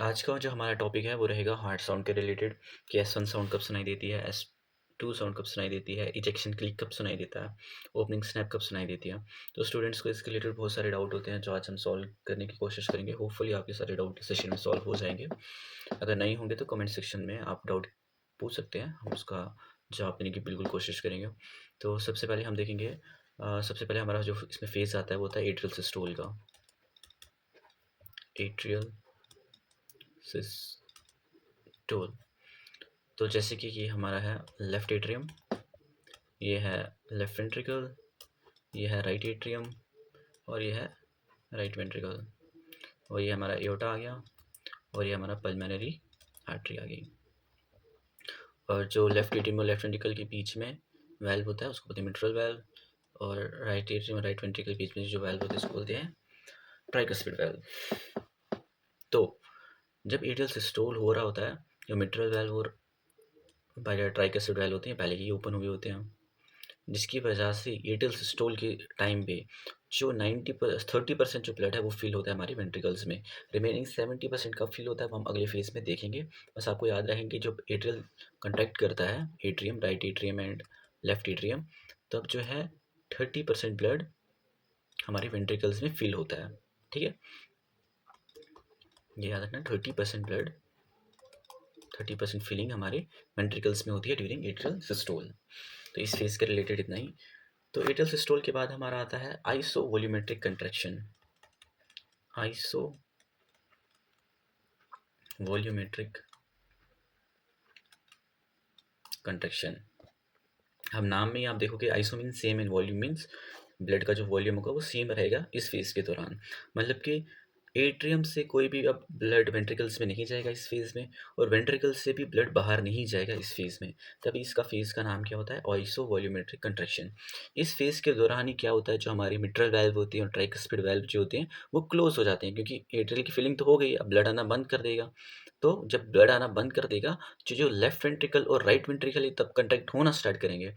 आज का जो हमारा टॉपिक है वो रहेगा हार्ट साउंड के रिलेटेड कि S1 साउंड कब सुनाई देती है, S2 साउंड कब सुनाई देती है, इजेक्शन क्लिक कब सुनाई देता है, ओपनिंग स्नैप कब सुनाई देती है। तो स्टूडेंट्स को इसके रिलेटेड बहुत सारे डाउट होते हैं जो आज हम सॉल्व करने की कोशिश करेंगे। होपफुली आपके सारे डाउट इस सेशन में सॉल्व हो जाएंगे। अगर नहीं होंगे तो कमेंट सेक्शन में आप डाउट पूछ सकते हैं, हम उसका जवाब देने की बिल्कुल कोशिश करेंगे। तो सबसे पहले हम देखेंगे, सबसे पहले हमारा जो इसमें फेज आता है वो होता है एट्रियल सिस्टोल का। एट्रियल सिस्टोल, तो जैसे कि ये हमारा है लेफ्ट एट्रियम, ये है लेफ्ट वेंट्रिकल, ये है राइट एट्रियम और ये है राइट वेंट्रिकल, और ये हमारा एओर्टा आ गया और ये हमारा पल्मोनरी आर्टरी आ गई। और जो लेफ्ट एट्रियम और लेफ्ट वेंट्रिकल के बीच में वेल्व होता है उसको बोलते हैं मिट्रल वेल्व, और राइट एट्रियम और राइट वेंट्रिकल के बीच में जो वेल्व होता है उसको बोलते हैं ट्राइकस्पिड वेल्व। तो जब एट्रियल सिस्टोल हो रहा होता है, जो मिट्रल वेल्व और ट्राइकस्पिड वेल्व होते हैं पहले ही ओपन हुए होते हैं, जिसकी वजह से एट्रियल सिस्टोल के टाइम पे जो 30% जो ब्लड है वो फिल होता है हमारी वेंट्रिकल्स में। रिमेनिंग 70% कब फिल होता है वो हम अगले फेज में देखेंगे। बस आपको याद रहेंगे जब एट्रियल कंट्रैक्ट करता है atrium, right atrium and left atrium, तब जो है 30% ब्लड हमारे वेंट्रिकल्स में फिल होता है। ठीक है, ये याद रखना, 30% फिलिंग हमारे वेंट्रिकल्स में होती है ड्यूरिंग एट्रियल सिस्टोल। तो इस फेज के रिलेटेड इतना ही। तो एट्रियल सिस्टोल के बाद हमारा आता है iso volumetric contraction. Iso volumetric contraction, हम नाम में ही आप देखोगे iso mean same and volume means blood का जो वॉल्यूम होगा वो सेम रहेगा इस फेज के दौरान। मतलब कि एट्रियम से कोई भी अब ब्लड वेंट्रिकल्स में नहीं जाएगा इस फेज में, और वेंट्रिकल से भी ब्लड बाहर नहीं जाएगा इस फेज में। तभी इसका फेज का नाम क्या होता है, आइसो वॉल्यूमेट्रिक कंट्रैक्शन। इस फेज के दौरान ही क्या होता है, जो हमारी मिट्रल वेल्व होती है और ट्राइकस्पिड वेल्व जो होते हैं वो क्लोज हो जाते हैं, क्योंकि एट्रियल की फिलिंग तो हो गई, अब ब्लड आना बंद कर देगा। तो जब ब्लड आना बंद कर देगा, जो लेफ्ट वेंट्रिकल और राइट वेंट्रिकल तब कंट्रैक्ट होना स्टार्ट करेंगे।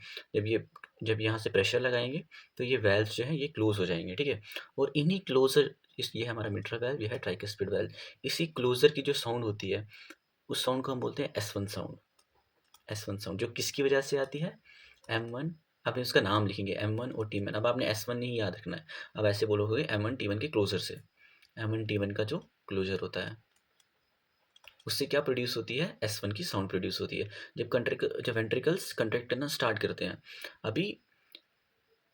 जब यहाँ से प्रेशर लगाएंगे तो ये वेल्व जो है ये क्लोज हो जाएंगे। ठीक है, और इन्हीं क्लोजर, इस ये हमारा मिट्रल वेल्व, ये है ट्राइकस्पिड वेल्व। इसी क्लोजर की जो साउंड होती है उस साउंड को हम बोलते हैं S1 साउंड। S1 साउंड जो किसकी वजह से आती है, M1, आप इसका नाम लिखेंगे M1 और T1। अब आपने S1 नहीं याद रखना है, अब ऐसे बोलोगे M1 T1 के क्लोजर से। M1 T1 का जो क्लोजर होता है उससे क्या प्रोड्यूस होती है, S1 की साउंड प्रोड्यूस होती है। जब वेंट्रिकल्स कंट्रैक्ट करना स्टार्ट करते हैं, अभी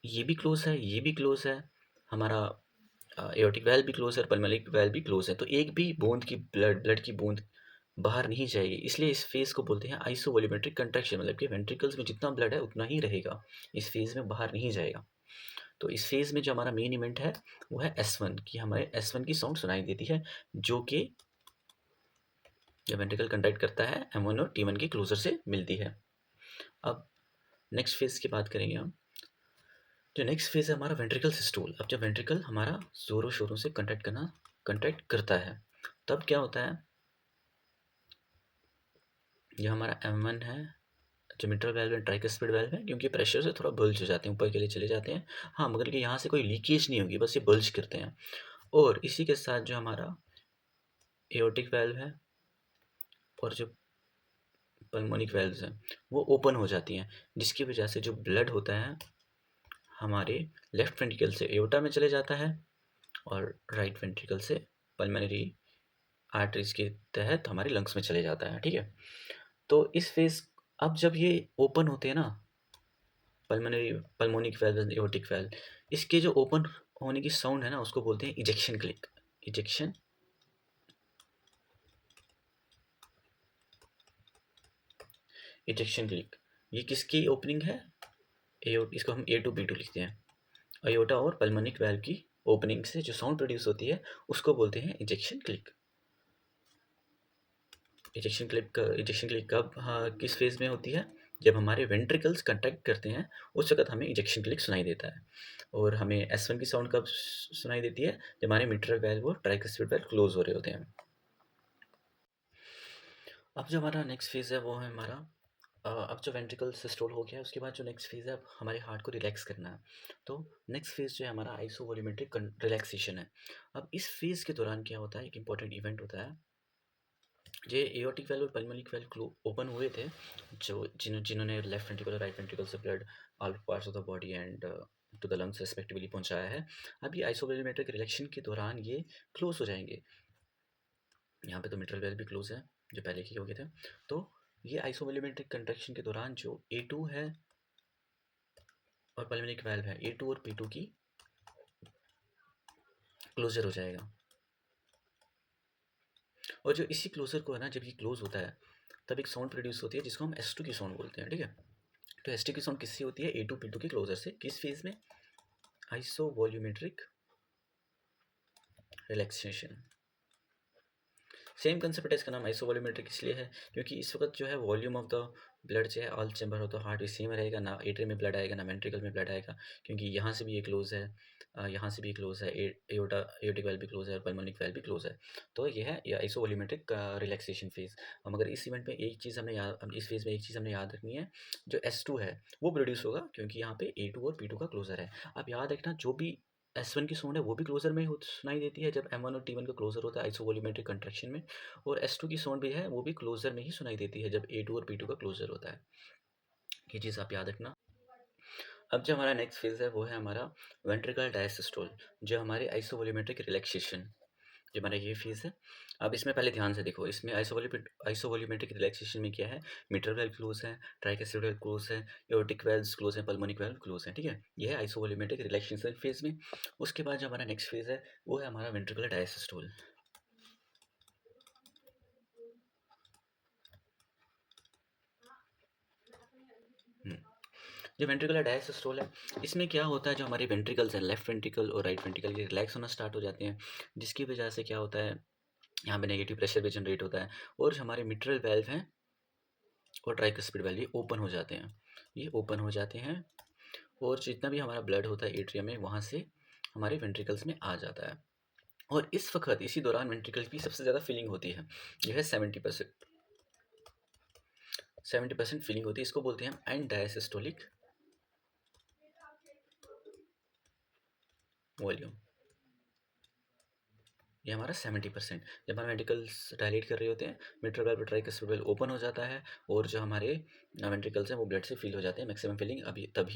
ये भी क्लोज है, ये भी क्लोज है, हमारा एओर्टिक वेल्व भी क्लोज है, पल्मोनरी वेल्व भी क्लोज है, तो एक भी बूंद की ब्लड की बूंद बाहर नहीं जाएगी। इसलिए इस फेज को बोलते हैं आइसोवॉल्यूमेट्रिक कंट्रैक्शन, मतलब कि वेंट्रिकल्स में जितना ब्लड है उतना ही रहेगा, इस फेज में बाहर नहीं जाएगा। तो इस फेज में जो हमारा मेन इवेंट है वो है S1 की, हमारे S1 की साउंड सुनाई देती है, जो कि जब वेंट्रिकल कंट्रैक्ट करता है M1 और T1 के क्लोजर से मिलती है। अब नेक्स्ट फेज की बात करेंगे हम। जो नेक्स्ट फेज है हमारा वेंट्रिकल सिस्टोल। अब जब वेंट्रिकल हमारा जोरों शोरों से कंट्रैक्ट करता है, तब क्या होता है, ये हमारा M1 है, जो मिट्रल वेल्व है, ट्राइकस्पिड वेल्व है, क्योंकि प्रेशर से थोड़ा बल्ज हो जाते हैं, ऊपर के लिए चले जाते हैं। हाँ, मगर कि यहाँ से कोई लीकेज नहीं होगी, बस ये बल्ज करते हैं। और इसी के साथ जो हमारा एओर्टिक वेल्व है और जो पल्मोनिक वेल्व्स हैं वो ओपन हो जाती हैं, जिसकी वजह से जो ब्लड होता है हमारे लेफ्ट वेंट्रिकल से एओर्टा में चले जाता है और राइट वेंट्रिकल से पल्मोनरी आर्टरीज के तहत हमारे लंग्स में चले जाता है। ठीक है, तो इस फेज, अब जब ये ओपन होते हैं ना, पल्मोनिक वेल्व, एओर्टिक वेल्व, इसके जो ओपन होने की साउंड है ना उसको बोलते हैं ejection click. Ejection ejection click, ये किसकी ओपनिंग है, इसको हम A2 B2 लिखते हैं। अयोटा और पल्मोनिक वेल्व की ओपनिंग से जो साउंड प्रोड्यूस होती है उसको बोलते हैं इजेक्शन क्लिक। इजेक्शन क्लिक कब, हाँ, किस फेज में होती है, जब हमारे वेंट्रिकल्स कंट्रैक्ट करते हैं उस वक्त हमें इजेक्शन क्लिक सुनाई देता है। और हमें S1 की साउंड कब सुनाई देती है, जब हमारे मिट्रल वेल्व और ट्राइकस्पिड वेल्व क्लोज हो रहे होते हैं। अब जो हमारा नेक्स्ट फेज है वो है हमारा, अब जो वेंट्रिकल सिस्टोल हो गया है उसके बाद जो नेक्स्ट फेज है, अब हमारे हार्ट को रिलैक्स करना है। तो नेक्स्ट फेज जो है हमारा आइसोवॉल्यूमेट्रिक रिलैक्सेशन है। अब इस फेज के दौरान क्या होता है, एक इंपॉर्टेंट इवेंट होता है, ये एओर्टिक वेल्व और पल्मोनिक वेल्व ओपन हुए थे, जो जिन्होंने लेफ्ट वेंट्रिकल और राइट वेंट्रिकल से blood all parts of the body and to the lungs respectively पहुंचाया है। अब ये आइसोवॉल्यूमेट्रिक रिलैक्सेशन के दौरान ये क्लोज हो जाएंगे। यहाँ पे तो मिट्रल वेल्व भी क्लोज है जो पहले की हो गए थे। तो ये आइसोवॉल्यूमेट्रिक कंट्रैक्शन के दौरान जो A2 है और पल्मोनिक वेल्व है, A2 और P2 की क्लोजर हो जाएगा। और जो इसी क्लोजर को है ना, जब ये क्लोज होता है तब एक साउंड प्रोड्यूस होती है जिसको हम S2 की साउंड बोलते हैं, ठीक है। तो S2 की साउंड किससे होती है? A2 P2 के क्लोजर से। किस फेज में? आइसोवॉल्यूमेट्रिक रिलैक्सेशन। सेम कंसेप्ट है, इसका नाम आइसोवॉल्यूमेट्रिक इसलिए है क्योंकि इस वक्त जो है वॉल्यूम ऑफ द ब्लड जो है all chamber of the heart भी सेम रहेगा, ना एट्रियम में ब्लड आएगा ना वेंट्रिकल में ब्लड आएगा, क्योंकि यहाँ से भी ये क्लोज है, यहाँ से भी क्लोज है, एओर्टा एओर्टिक वेल्व भी क्लोज है और पल्मोनिक वेल्व भी क्लोज है। तो ये है आइसोवॉल्यूमेट्रिक रिलैक्सेशन फेज। मगर इस इवेंट में एक चीज़ हमें याद इस फेज में एक चीज़ हमने याद रखनी है, जो S2 है वो प्रोड्यूस होगा क्योंकि यहाँ पे A2 और P2 का क्लोजर है। अब याद रखना, जो भी S1 की साउंड है वो भी क्लोजर में सुनाई देती है जब M1 और T1 का क्लोजर होता है आइसोवॉल्यूमेट्रिक कंट्रैक्शन में, और S2 की साउंड भी है वो भी क्लोजर में ही सुनाई देती है जब A2 और P2 का क्लोजर होता है। ये चीज़ आप याद रखना। अब जो हमारा नेक्स्ट फेज है वो है हमारा वेंट्रिकल डायसिस्टोल, जो हमारे आइसोवॉल्यूमेट्रिक रिलैक्सेशन, जो हमारा ये फेज है। अब इसमें पहले ध्यान से देखो, इसमें आइसोवॉल्यूमेट्रिक रिलैक्सेशन में क्या है? मिट्रल वेल्व क्लोज है, ट्राइकास्पिड वेल्व क्लोज है, एओर्टिक वेल्व्स क्लोज है, पल्मोनिक वेल्व क्लोज है, ठीक है। ये है आइसोवॉल्यूमेट्रिक रिलैक्सेशन फेज में। उसके बाद जो हमारा नेक्स्ट फेज है वो है हमारा वेंट्रिकुलर डायसिस्टोल। जो वेंट्रिकुलर डायसिस्टोल है, इसमें क्या होता है, जो हमारे वेंट्रिकल्स हैं, लेफ्ट वेंट्रिकल और राइट वेंट्रिकल, ये रिलैक्स होना स्टार्ट हो जाते हैं, जिसकी वजह से क्या होता है, यहाँ पे नेगेटिव प्रेशर भी जनरेट होता है और जो हमारे मिट्रल वेल्व हैं और ट्राइकस्पिड वेल्व ये ओपन हो जाते हैं, ये ओपन हो जाते हैं और जितना भी हमारा ब्लड होता है एट्रियम में वहाँ से हमारे वेंट्रिकल्स में आ जाता है। और इस वक्त इसी दौरान वेंट्रिकल की सबसे ज़्यादा फीलिंग होती है, यह है 70%। 70% फीलिंग होती है, इसको बोलते हैं हम एंड डायसिस्टोलिक वॉल्यूम। ये हमारा 70%। जब हम वेंट्रिकल्स डायलेट कर रहे होते हैं, mitral valve tricuspid valve open हो जाता है और जो हमारे वेंट्रिकल्स हैं वो ब्लड से फिल हो जाते हैं। मैक्सिमम फिलिंग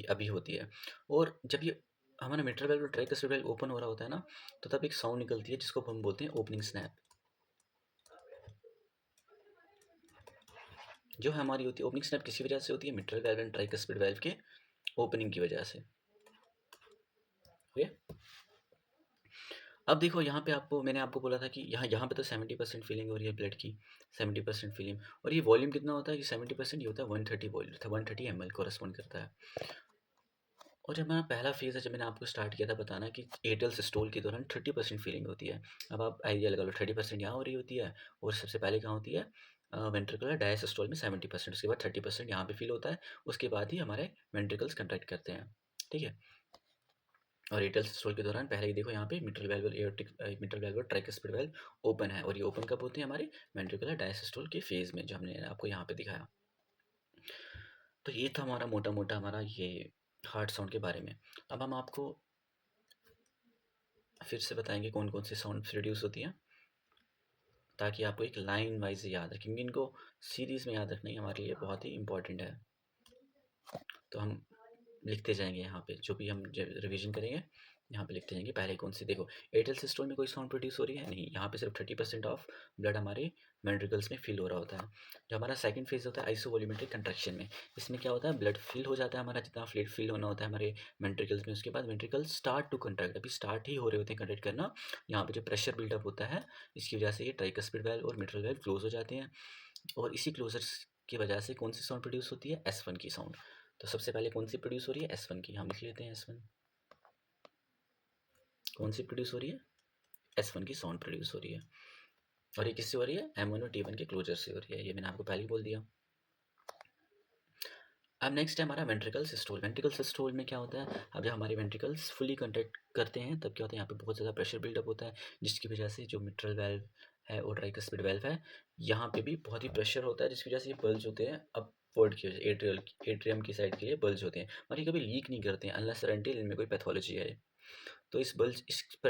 अभी होती है। और जब ये हमारा mitral valve tricuspid valve open हो रहा होता है ना, तो तब एक साउंड निकलती है जिसको हम बोलते हैं ओपनिंग स्नैप। जो हमारी होती है ओपनिंग स्नैप किसी वजह से होती है, mitral valve and tricuspid valve के ओपनिंग की वजह से। ओके, अब देखो यहाँ पे मैंने आपको बोला था कि यहाँ यहाँ पे तो 70% फीलिंग हो रही है ब्लड की, 70% फीलिंग। और ये वॉल्यूम कितना होता है कि 70% ये होता है 130 वॉल्यूम, 130 ml कॉरेस्पॉन्ड करता है। और जब हमारा पहला फेज है, जब मैंने आपको स्टार्ट किया था बताना कि एयरटेल सिस्टोल के दौरान 30% फीलिंग होती है। अब आप आइडिया लगा लो, 30% यहाँ हो रही होती है और सबसे पहले कहाँ होती है? वेंट्रिकुलर डायसिस्टोल में 70%, उसके बाद 30% यहाँ पे फील होता है, उसके बाद ही हमारे वेंट्रिकल्स कंट्रैक्ट करते हैं, ठीक है। और एयरटेल सिस्टोल के दौरान पहले ही देखो यहाँ पे mitral valve aortic mitral valve और ट्राइकस्पिड वेल्व ओपन है, और ये ओपन कब होते हैं? हमारे वेंट्रिकुलर डायसिस्टोल के फेज में, जो हमने आपको यहाँ पे दिखाया। तो ये था हमारा मोटा मोटा हमारा ये हार्ट साउंड के बारे में। अब हम आपको फिर से बताएंगे कौन कौन सी साउंड प्रोड्यूस होती हैं, ताकि आपको एक लाइन वाइज याद है, क्योंकि इनको सीरीज़ में याद रखना ही हमारे लिए बहुत ही इंपॉर्टेंट है। तो हम लिखते जाएंगे यहाँ पे, जो भी हम रिवीजन करेंगे यहाँ पे लिखते जाएंगे। पहले कौन सी देखो, एयरटेल सिस्टोल में कोई साउंड प्रोड्यूस हो रही है नहीं, यहाँ पे सिर्फ 30% ऑफ ब्लड हमारे वेंट्रिकल्स में फिल हो रहा होता है। जो हमारा सेकंड फेज होता है आइसोवॉल्यूमेट्रिक कंट्रैक्शन में, इसमें क्या होता है, ब्लड फिल हो जाता है हमारा जितना फ्लूइड फिल होना होता है हमारे वेंट्रिकल्स में। उसके बाद वेंट्रिकल्स स्टार्ट टू कंट्रैक्ट, अभी स्टार्ट ही हो रहे होते हैं कंट्रैक्ट करना। यहाँ पे जो प्रेशर बिल्डअप होता है, इसकी वजह से ये ट्राइकस्पिड वेल्व और मिट्रल वेल्व क्लोज हो जाते हैं, और इसी क्लोजर्स की वजह से कौन सी साउंड प्रोड्यूस होती है? S1 की साउंड। तो सबसे पहले कौन सी प्रोड्यूस हो रही है? S1 की, हम लिख लेते हैं S1। कौन सी प्रोड्यूस हो रही है? S1 की साउंड प्रोड्यूस हो रही है, और ये किससे हो रही है? M1 और T1 के क्लोजर से हो रही है, ये मैंने आपको पहले ही बोल दिया। अब नेक्स्ट है हमारा वेंट्रिकल सिस्टोल। वेंट्रिकल सिस्टोल में क्या होता है, अब जब हमारे वेंट्रिकल्स फुली कंट्रैक्ट करते हैं तब क्या होता है, यहाँ पे बहुत ज़्यादा प्रेशर बिल्डअप होता है, जिसकी वजह से जो मिट्रल वेल्व है और ट्राइकस्पिड वेल्व है, यहाँ पे भी बहुत ही प्रेशर होता है, जिसकी वजह से ये बल्ज होते हैं अपवर्ड की वजह, एट्रियम की साइड के लिए बल्ज होते हैं, और ये कभी लीक नहीं करते हैं अनलेस और अनटिल इनमें कोई पैथोलॉजी है। तो इस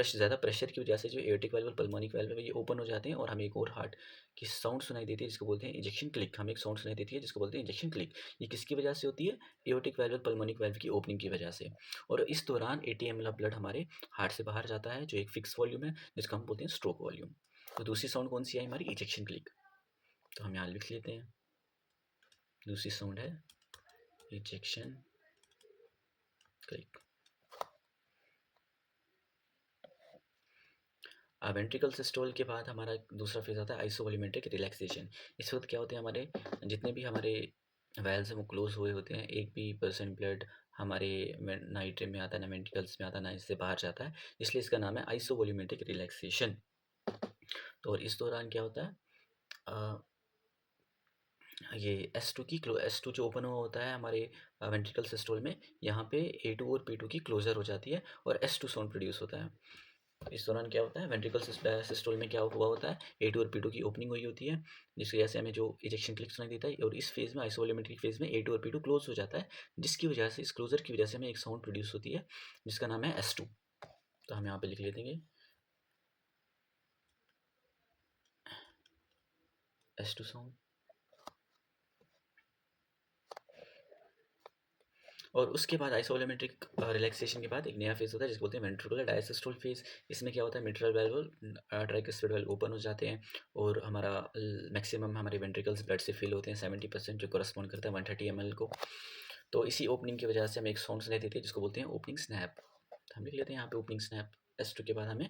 ज़्यादा प्रेशर की वजह से जो एयोर्टिक वाल्व और पल्मोनिक वाल्व है ये ओपन हो जाते हैं और हमें एक और हार्ट की साउंड सुनाई देती है जिसको बोलते हैं इंजेक्शन क्लिक। हमें एक साउंड सुनाई देती है जिसको बोलते हैं इंजेक्शन क्लिक। ये किसकी वजह से होती है? एयोर्टिक वाल्व और पल्मोनिक वाल्व की ओपनिंग की वजह से। और इस दौरान 80 ml ब्लड हमारे हार्ट से बाहर जाता है जो एक फिक्स वॉल्यूम है जिसको हम बोलते हैं स्ट्रोक वॉल्यूम। तो दूसरी साउंड कौन सी आई हमारी? Injection click. तो हम यहाँ लिख लेते हैं, दूसरी साउंड है इंजेक्शन क्लिक। वेंट्रिकल सिस्टोल के बाद हमारा दूसरा फेज आता है आइसोवॉल्यूमेट्रिक रिलैक्सेशन। इस वक्त क्या होते हैं, हमारे जितने भी हमारे वेल्स हैं वो क्लोज हुए होते हैं, एक भी परसेंट ब्लड हमारे ना एट्रियम में आता है ना वेंट्रिकल्स में आता है ना इससे बाहर जाता है, इसलिए इसका नाम है आइसोवॉल्यूमेट्रिक रिलैक्सेशन। तो और इस दौरान क्या होता है, अ, ये S2 जो ओपन हुआ होता है हमारे वेंट्रिकल सिस्टोल में, यहाँ पे A2 और P2 की क्लोजर हो जाती है और S2 साउंड प्रोड्यूस होता है। इस दौरान क्या होता है, वेंट्रिकल सिस्टोल में क्या हुआ होता है, A2 और P2 की ओपनिंग हुई होती है जिसकी वजह से हमें जो इजेक्शन क्लिक सुनाई देता है, और इस फेज में आइसोवॉल्यूमेट्रिक फेज में A2 और P2 क्लोज हो जाता है, जिसकी वजह से इस क्लोजर की वजह से हमें एक साउंड प्रोड्यूस होती है जिसका नाम है S2। तो हम यहाँ पे लिख लेते हैं S2 साउंड। और उसके बाद आइसोवॉल्यूमेट्रिक रिलैक्सेशन के बाद एक नया फेज होता है जिसको बोलते हैं वेंट्रिकुलर डायसिस्टोल फेज। इसमें क्या होता है, मिट्रल वाल्व ट्राइकुस्पिड वाल्व ओपन हो जाते हैं और हमारा मैक्सिमम हमारे वेंट्रिकल्स ब्लड से फिल होते हैं 70%, जो करस्पॉन्ड करता है 130 ml को। तो इसी ओपनिंग की वजह से हमें एक साउंड सुनाई देती है जिसको बोलते हैं ओपनिंग स्नैप। हम लिख लेते हैं यहाँ पे ओपनिंग स्नैप। S2 के बाद हमें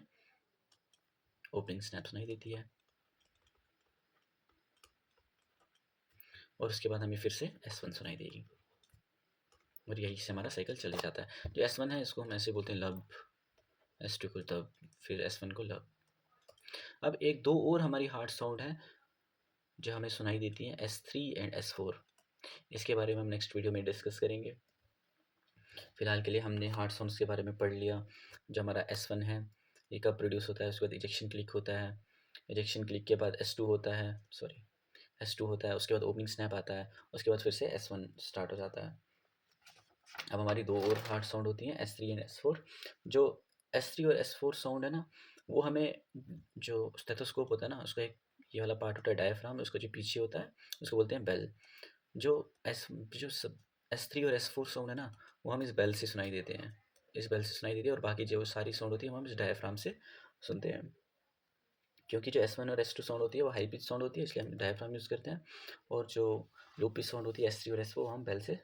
ओपनिंग स्नैप सुनाई देती है और उसके बाद हमें फिर से S1 सुनाई देगी और यही से हमारा साइकिल चले जाता है। जो S1 है इसको हम ऐसे बोलते हैं लब, S2 को तब, फिर S1 को लब। अब एक दो और हमारी हार्ट साउंड है जो हमें सुनाई देती हैं, S3 एंड S4। इसके बारे में हम नेक्स्ट वीडियो में डिस्कस करेंगे। फिलहाल के लिए हमने हार्ट साउंड्स के बारे में पढ़ लिया। जो हमारा S1 है ये कब प्रोड्यूस होता है, उसके बाद इजेक्शन क्लिक होता है, इजेक्शन क्लिक के बाद S2 होता है, सॉरी S2 होता है, उसके बाद ओपनिंग स्नैप आता है, उसके बाद फिर से S1 स्टार्ट हो जाता है। अब हमारी दो और हार्ट साउंड होती हैं S3 एंड S4। जो S3 और S4 साउंड है ना, वो हमें, जो स्टेथोस्कोप होता है ना उसका एक ये वाला पार्ट होता है डायफ्राम, उसका जो पीछे होता है उसको बोलते हैं बेल। जो S3 और S4 साउंड है ना वो हम इस बेल से सुनाई देते हैं, इस बेल से सुनाई देती है, और बाकी जो सारी साउंड होती है वो हम इस डायफ्राम से सुनते हैं। क्योंकि जो S1 और S2 साउंड होती है वो हाई पिच साउंड होती है इसलिए हम डायफ्राम यूज़ करते हैं, और जो लो पिच साउंड होती है S3 और S4 हम बेल से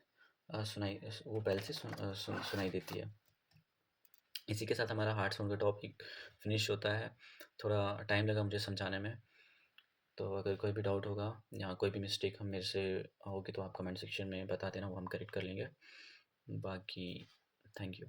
सुनाई देती है। इसी के साथ हमारा हार्ट साउंड का टॉपिक फिनिश होता है। थोड़ा टाइम लगा मुझे समझाने में, तो अगर कोई भी डाउट होगा या कोई भी मिस्टेक हम मेरे से होगी तो आप कमेंट सेक्शन में बता देना, वो हम करेक्ट कर लेंगे। बाकी थैंक यू।